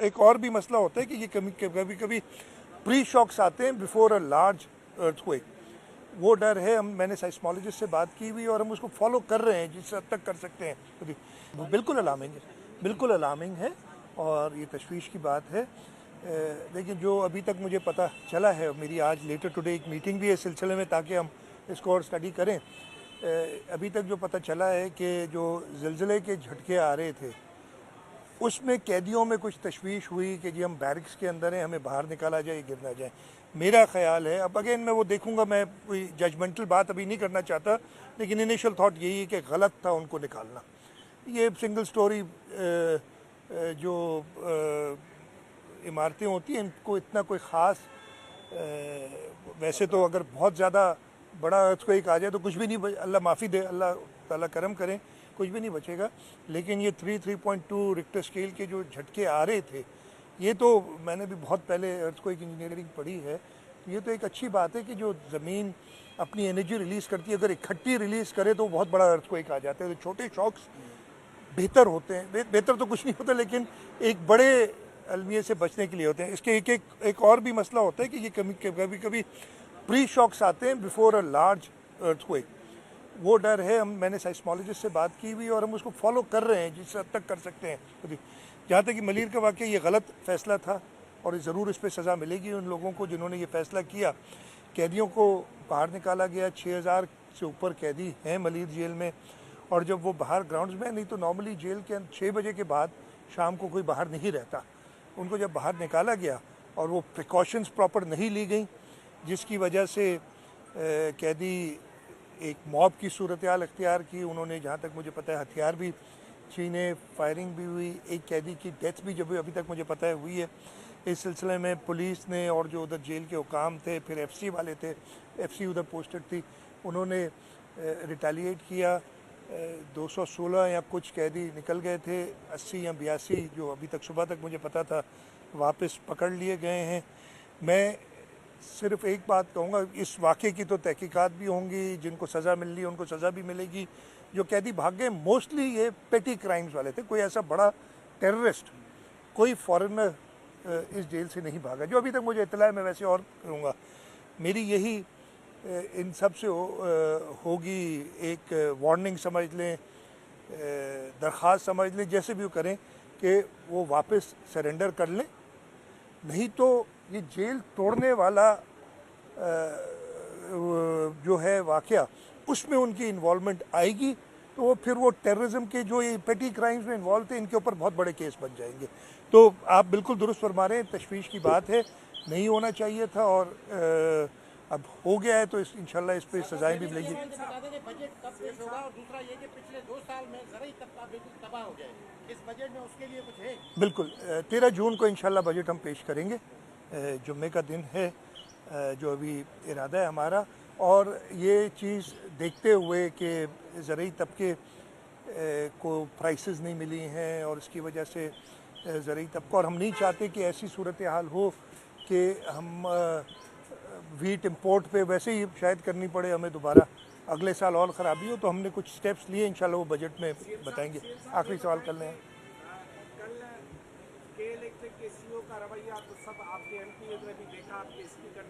एक और भी मसला होता है कि ये कभी कभी प्री शॉक्स आते हैं बिफोर अ लार्ज अर्थक्वेक। वो डर है। मैंने साइस्मोलॉजिस्ट से बात की हुई और हम उसको फॉलो कर रहे हैं जिस हद तक कर सकते हैं। वो बिल्कुल अलार्मिंग है और ये तशवीश की बात है। लेकिन जो अभी तक मुझे पता चला है, मेरी आज लेटर टुडे एक मीटिंग भी है इस सिलसिले में ताकि हम इसको और स्टडी करें। अभी तक जो पता चला है कि जो ज़िलज़िले के झटके आ रहे थे उसमें कैदियों में कुछ तशवीश हुई कि जी हम बैरिक्स के अंदर हैं, हमें बाहर निकाला जाए, गिर ना जाए। मेरा ख्याल है, अब अगेन मैं वो देखूंगा, मैं कोई जजमेंटल बात अभी नहीं करना चाहता, लेकिन इनिशियल थॉट यही है कि गलत था उनको निकालना। ये सिंगल स्टोरी जो इमारतें होती हैं इनको इतना कोई ख़ास, वैसे तो अगर बहुत ज़्यादा बड़ा अर्थक्वेक आ जाए तो कुछ भी नहीं, अल्लाह माफ़ी दे, अल्लाह ताला करम करें, कुछ भी नहीं बचेगा। लेकिन ये 3.2 रिक्टर स्केल के जो झटके आ रहे थे, ये तो मैंने भी बहुत पहले अर्थक्वेक इंजीनियरिंग पढ़ी है, ये तो एक अच्छी बात है कि जो ज़मीन अपनी एनर्जी रिलीज़ करती है, अगर इकट्ठी रिलीज़ करे तो बहुत बड़ा अर्थक्वेक आ जाता है। तो छोटे शॉक्स बेहतर होते हैं, बेहतर तो कुछ नहीं होता, लेकिन एक बड़े अलमिये से बचने के लिए होते हैं। इसके एक और भी मसला होता है कि ये कभी कभी प्री शॉक्स आते हैं बिफोर अ लार्ज अर्थक्वेक। वो डर है। मैंने साइस्मोलॉजिस्ट से बात की हुई और हम उसको फॉलो कर रहे हैं जिस हद तक कर सकते हैं। जहाँ तक कि मलीर का वाक़या ये गलत फ़ैसला था और ज़रूर इस पर सज़ा मिलेगी उन लोगों को जिन्होंने ये फ़ैसला किया। कैदियों को बाहर निकाला गया, 6000 से ऊपर कैदी हैं मलीर जेल में, और जब वो बाहर ग्राउंड्स में, नहीं तो नॉर्मली जेल के 6 बजे के बाद शाम को कोई बाहर नहीं रहता, उनको जब बाहर निकाला गया और वो प्रिकॉशंस प्रॉपर नहीं ली गई, जिसकी वजह से कैदी एक मॉब की सूरत हाल अख्तियार की। उन्होंने, जहाँ तक मुझे पता है, हथियार भी छीने, फायरिंग भी हुई, एक कैदी की डेथ भी जब अभी तक मुझे पता है हुई है। इस सिलसिले में पुलिस ने और जो उधर जेल के हुकाम थे, फिर एफसी वाले थे, एफसी उधर पोस्टेड थी, उन्होंने रिटेलिएट किया। 216 या कुछ कैदी निकल गए थे, 80 या 82 जो अभी तक सुबह तक मुझे पता था वापस पकड़ लिए गए हैं। मैं सिर्फ एक बात कहूँगा, इस वाक़े की तो तहकीकात भी होंगी, जिनको सज़ा मिल रही है उनको सज़ा भी मिलेगी। जो कैदी भाग गए मोस्टली ये पेटी क्राइम्स वाले थे, कोई ऐसा बड़ा टेररिस्ट, कोई फॉरेनर इस जेल से नहीं भागा जो अभी तक मुझे इत्तला है। मैं वैसे और करूँगा, मेरी यही इन सब से होगी एक वार्निंग समझ लें, दरख्वास्त समझ लें, जैसे भी वो करें कि वो वापस सरेंडर कर लें, नहीं तो ये जेल तोड़ने वाला जो है वाक़या, उसमें उनकी इन्वॉल्वमेंट आएगी तो वो फिर वो टेररिज्म के जो ये पेटी क्राइम्स में इन्वॉल्व थे, इनके ऊपर बहुत बड़े केस बन जाएंगे। तो आप बिल्कुल दुरुस्त फरमा रहे हैं, तशवीश की बात है, नहीं होना चाहिए था और अब हो गया है, तो इंशाल्लाह इस पर सजाएं भी मिलेगी। बजट कब पेश होगा, और दूसरा ये कि पिछले 2 साल में ज़राई तबका बिल्कुल तबाह हो गया है, इस बजट में उसके लिए कुछ है? बिल्कुल, 13 जून को इंशाल्लाह बजट हम पेश करेंगे। जुम्मे का दिन है जो अभी इरादा है हमारा, और ये चीज़ देखते हुए कि ज़रूरी तबके को प्राइसेस नहीं मिली हैं और इसकी वजह से ज़रूरी तबका, और हम नहीं चाहते कि ऐसी सूरत हाल हो कि हम वीट इंपोर्ट पे वैसे ही शायद करनी पड़े हमें दोबारा, अगले साल और ख़राबी हो। तो हमने कुछ स्टेप्स लिए, इंशाल्लाह वो बजट में बताएंगे। आखिरी सवाल कर लें। इलेक्ट्रिक के सीईओ का रवैया तो सब आपके एमपी ने भी देखा, आपके स्पीकर